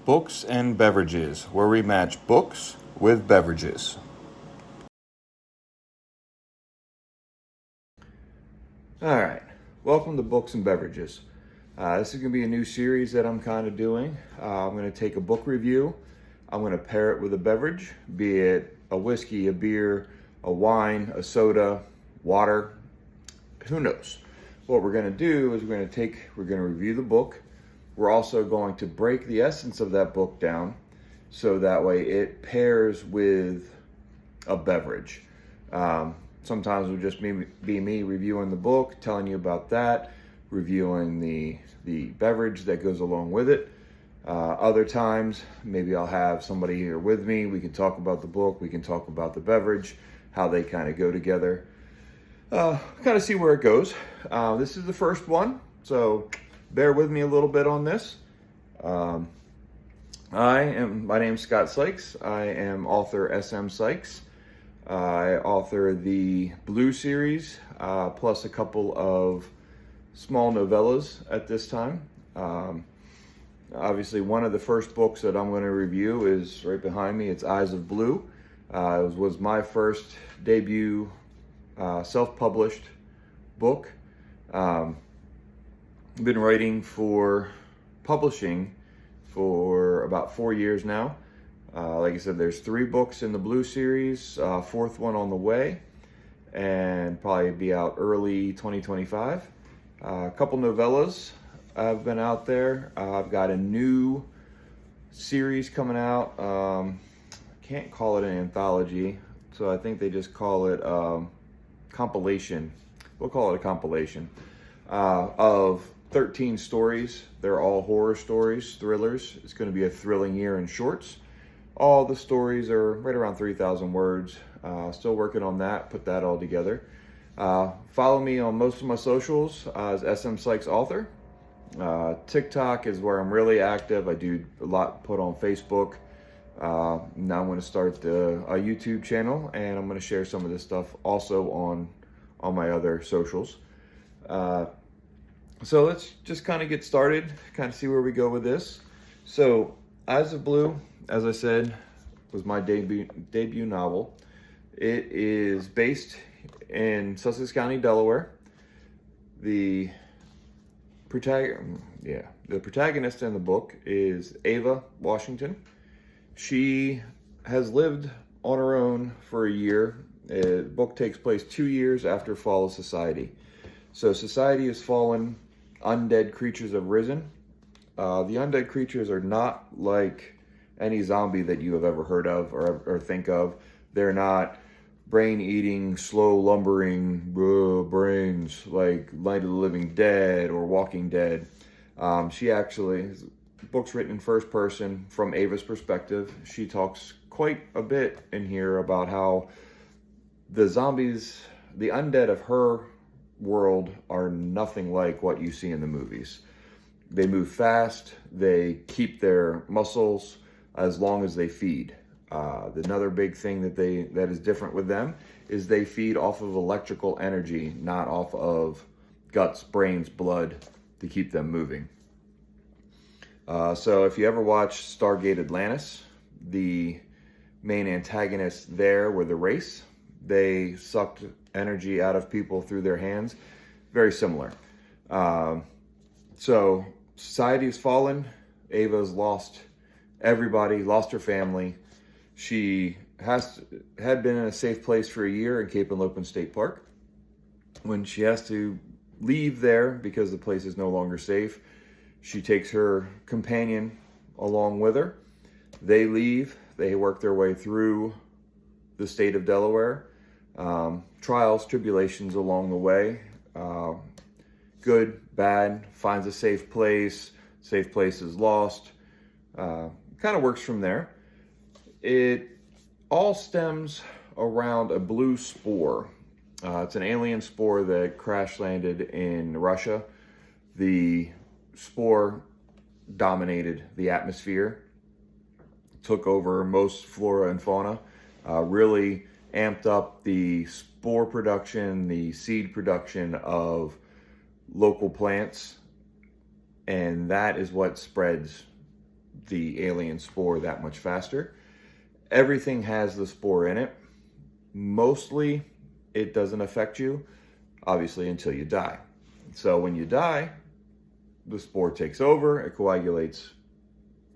Books and Beverages, where we match books with beverages. All right, welcome to Books and Beverages. This is going to be a new series that I'm kind of doing. I'm going to take a book review. I'm going to pair it with a beverage, be it a whiskey, a beer, a wine, a soda, water, who knows. What we're going to do is we're going to review the book. We're also going to break the essence of that book down so that way it pairs with a beverage. Sometimes it'll just be me reviewing the book, telling you about that, reviewing the beverage that goes along with it. Other times, maybe I'll have somebody here with me. We can talk about the book, we can talk about the beverage, how they kind of go together. Kind of see where it goes. This is the first one, so bear with me a little bit on this. My name's Scott Sykes. I am author SM Sykes. I author the Blue series, plus a couple of small novellas at this time. Obviously, one of the first books that I'm going to review is right behind me. It's Eyes of Blue. It was my first debut self-published book. I've been writing for publishing for about 4 years now. Like I said, there's 3 books in the Blue series, 4th one on the way, and probably be out early 2025. A couple novellas have been out there. I've got a new series coming out. I can't call it an anthology, so I think they just call it compilation. We'll call it a compilation of 13 stories. They're all horror stories, thrillers. It's going to be a thrilling year in shorts. All the stories are right around 3,000 words. Still working on that, put that all together. Follow me on most of my socials as SM Sykes Author. TikTok is where I'm really active. I do a lot put on Facebook. Now I'm going to start a YouTube channel, and I'm going to share some of this stuff also on my other socials. So let's just kind of get started, kind of see where we go with this. So Eyes of Blue, as I said, was my debut novel. It is based in Sussex County, Delaware. The protagonist in the book is Ava Washington. She has lived on her own for a year. The book takes place 2 years after fall of society. So society has fallen, undead creatures have risen. The undead creatures are not like any zombie that you have ever heard of or think of. They're not brain-eating, slow lumbering brains like Night of the Living Dead or Walking Dead. The book's written in first person from Ava's perspective. She talks quite a bit in here about how the zombies, the undead of her world, are nothing like what you see in the movies. They move fast, they keep their muscles as long as they feed. Another big thing that is different with them is they feed off of electrical energy, not off of guts, brains, blood to keep them moving. So if you ever watch Stargate Atlantis, the main antagonists there were the Wraiths. They sucked energy out of people through their hands. Very similar. So society has fallen. Ava's lost everybody, lost her family. She had been in a safe place for a year in Cape Henlopen State Park. When she has to leave there because the place is no longer safe, she takes her companion along with her. They leave. They work their way through the state of Delaware. Trials, tribulations along the way. Good, bad, finds a safe place is lost. Kind of works from there. It all stems around a blue spore. It's an alien spore that crash landed in Russia. The spore dominated the atmosphere, took over most flora and fauna, really amped up the spore production, the seed production of local plants, and that is what spreads the alien spore that much faster. Everything has the spore in it. Mostly, it doesn't affect you, obviously, until you die. So when you die, the spore takes over, it coagulates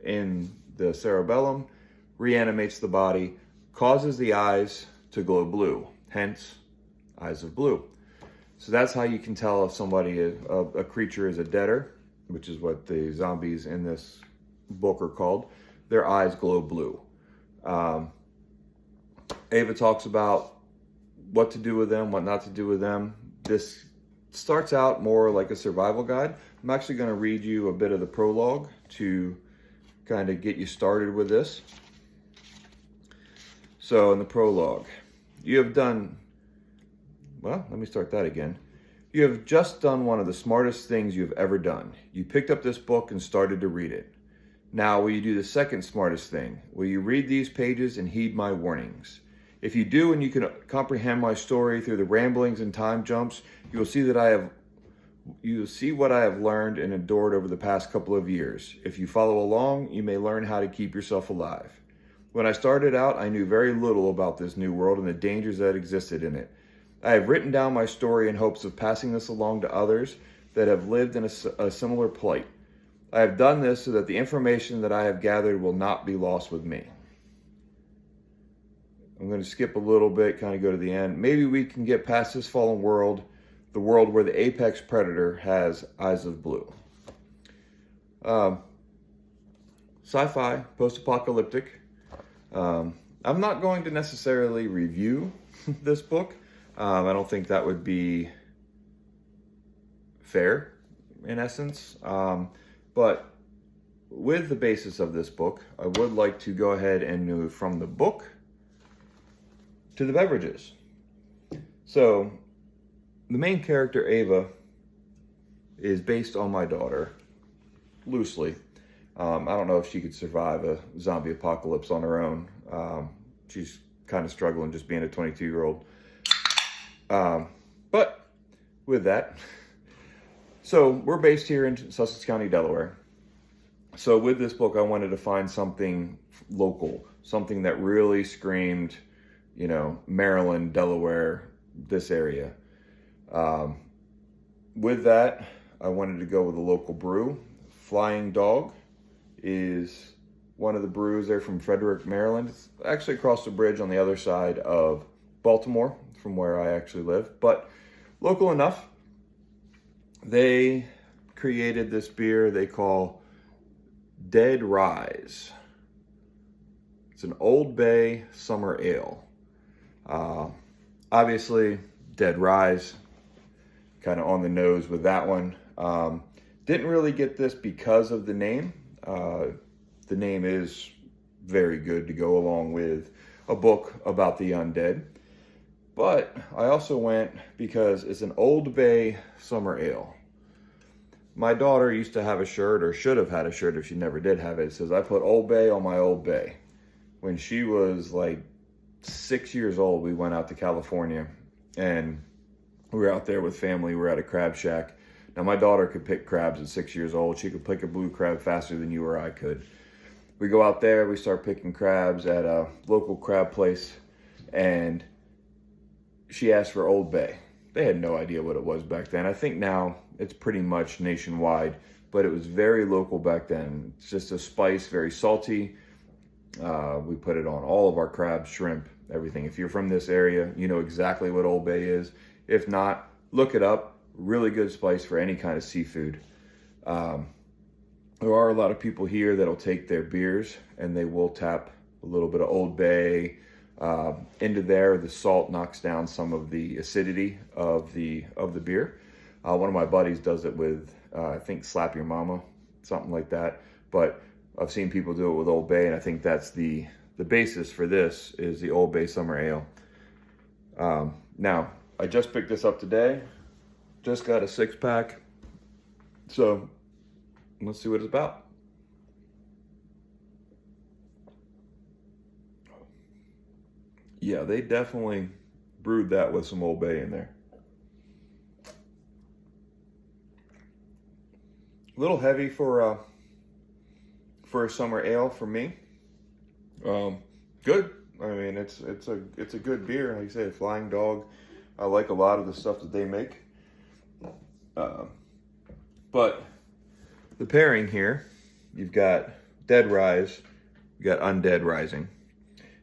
in the cerebellum, reanimates the body, causes the eyes to glow blue, hence eyes of blue. So that's how you can tell if somebody, a creature is a deader, which is what the zombies in this book are called. Their eyes glow blue. Ava talks about what to do with them, what not to do with them. This starts out more like a survival guide. I'm actually going to read you a bit of the prologue to kind of get you started with this. So in the prologue, you have done, well, let me start that again. You have just done one of the smartest things you've ever done. You picked up this book and started to read it. Now, will you do the second smartest thing? Will you read these pages and heed my warnings? If you do and you can comprehend my story through the ramblings and time jumps, you will see what I have learned and endured over the past couple of years. If you follow along, you may learn how to keep yourself alive. When I started out, I knew very little about this new world and the dangers that existed in it. I have written down my story in hopes of passing this along to others that have lived in a similar plight. I have done this so that the information that I have gathered will not be lost with me. I'm going to skip a little bit, kind of go to the end. Maybe we can get past this fallen world, the world where the apex predator has eyes of blue. Sci-fi, post-apocalyptic. I'm not going to necessarily review this book. I don't think that would be fair, in essence. But with the basis of this book, I would like to go ahead and move from the book to the beverages. So, the main character, Ava, is based on my daughter, loosely. I don't know if she could survive a zombie apocalypse on her own. She's kind of struggling just being a 22-year-old. But with that, so we're based here in Sussex County, Delaware. So with this book, I wanted to find something local, something that really screamed, you know, Maryland, Delaware, this area. With that, I wanted to go with a local brew. Flying Dog is one of the brews. They're from Frederick, Maryland. It's actually across the bridge on the other side of Baltimore from where I actually live, but local enough. They created this beer they call Dead Rise. It's an Oldbay summer ale. Obviously, Dead Rise, kind of on the nose with that one. Didn't really get this because of the name. The name is very good to go along with a book about the undead. But I also went because it's an Oldbay summer ale. My daughter used to have a shirt, or should have had a shirt if she never did have it. It says, I put Oldbay on my Old Bay. When she was like 6 years old, we went out to California and we were out there with family. We were at a crab shack. Now my daughter could pick crabs at 6 years old. She could pick a blue crab faster than you or I could. We go out there, we start picking crabs at a local crab place, and she asked for Oldbay. They had no idea what it was back then. I think now it's pretty much nationwide, but it was very local back then. It's just a spice, very salty. We put it on all of our crabs, shrimp, everything. If you're from this area, you know exactly what Oldbay is. If not, look it up. Really good spice for any kind of seafood. There are a lot of people here that'll take their beers and they will tap a little bit of Oldbay into there. The salt knocks down some of the acidity of the beer. One of my buddies does it with, I think, Slap Your Mama, something like that. But I've seen people do it with Oldbay, and I think that's the basis for this is the Oldbay Summer Ale. Now, I just picked this up today. Just got a 6-pack. So let's see what it's about. Yeah, they definitely brewed that with some Oldbay in there. A little heavy for for a summer ale for me. Good. I mean, it's a good beer. Like I said, Flying Dog. I like a lot of the stuff that they make. But the pairing here, you've got Dead Rise, you got Undead Rising.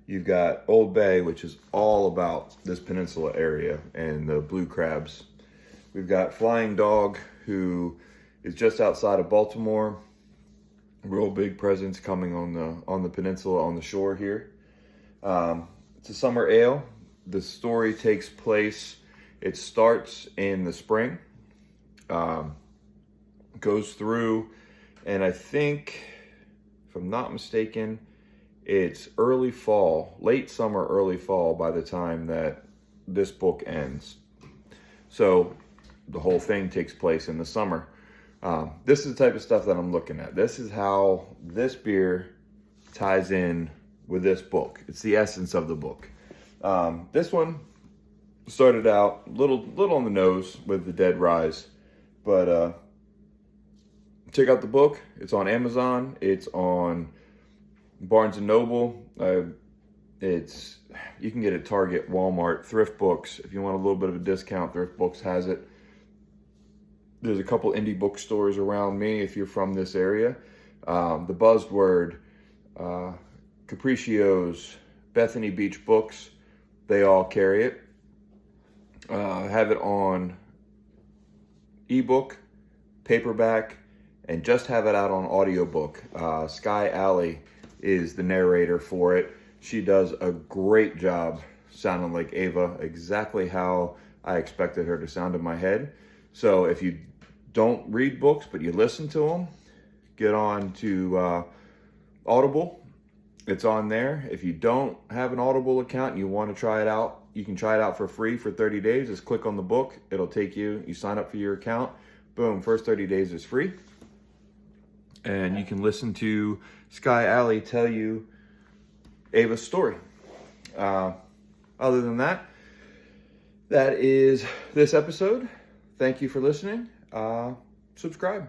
You've got Oldbay, which is all about this peninsula area and the blue crabs. We've got Flying Dog, who is just outside of Baltimore. Real big presence coming on the peninsula, on the shore here. It's a summer ale. The story takes place, it starts in the spring, goes through, and I think, if I'm not mistaken, it's early fall, late summer, early fall by the time that this book ends. So the whole thing takes place in the summer. This is the type of stuff that I'm looking at. This is how this beer ties in with this book. It's the essence of the book. This one started out a little on the nose with the Dead Rise, but check out the book. It's on Amazon. It's on Barnes & Noble. You can get it at Target, Walmart, Thrift Books. If you want a little bit of a discount, Thrift Books has it. There's a couple indie bookstores around me if you're from this area. The Buzzword, Capriccio's, Bethany Beach Books, they all carry it. Have it on ebook, paperback, and just have it out on audiobook. Sky Alley is the narrator for it. She does a great job sounding like Ava, exactly how I expected her to sound in my head. So if you don't read books, but you listen to them, get on to Audible. It's on there. If you don't have an Audible account and you want to try it out, you can try it out for free for 30 days. Just click on the book. It'll take you sign up for your account. Boom, first 30 days is free. And you can listen to Sky Alley tell you Ava's story. Other than that, that is this episode. Thank you for listening. Subscribe.